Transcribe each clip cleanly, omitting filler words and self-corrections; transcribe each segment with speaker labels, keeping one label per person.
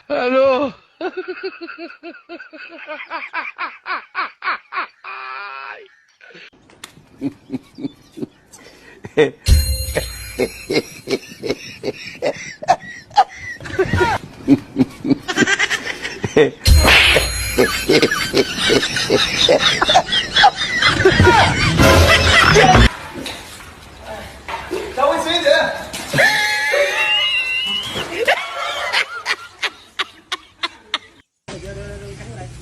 Speaker 1: हेलो
Speaker 2: 稍微轻一点。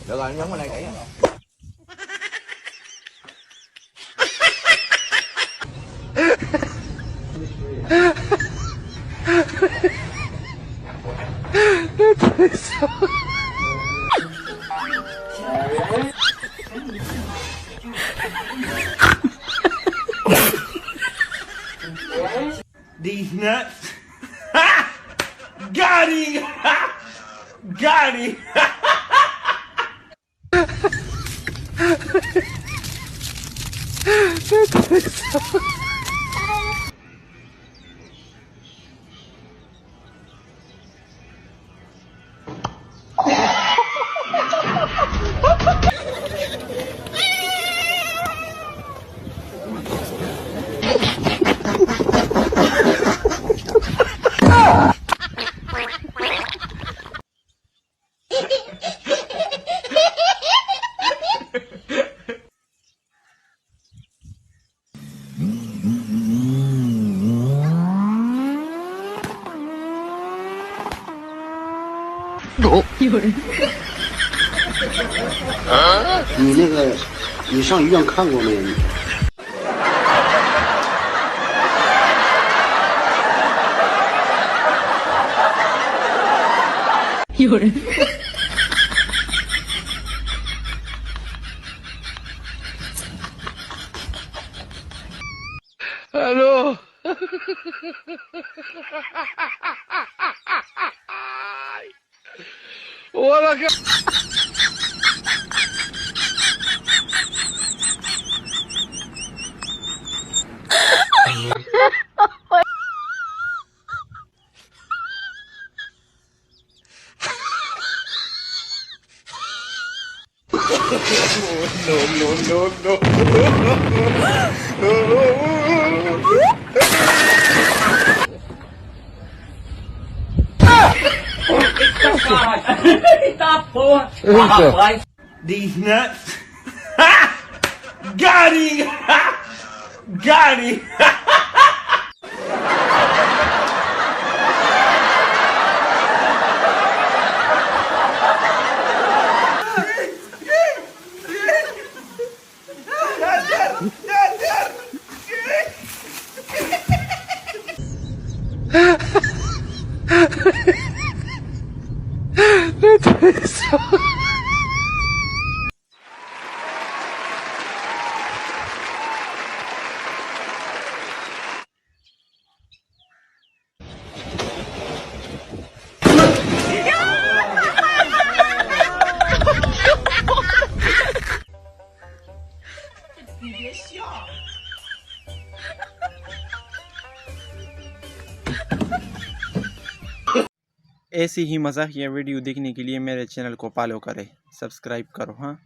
Speaker 2: Được rồi, nhấn vào đây kỹ. These nuts. Got him. Got him.
Speaker 3: 你那个，你上医院看过没有？
Speaker 4: 有人。
Speaker 1: हेलो我了个！These
Speaker 2: nuts. Got him. Got him.
Speaker 5: ऐसी ही मज़ाकिया video देखने के लिए मेरे channel को फॉलो करें, सब्सक्राइब करो। हाँ।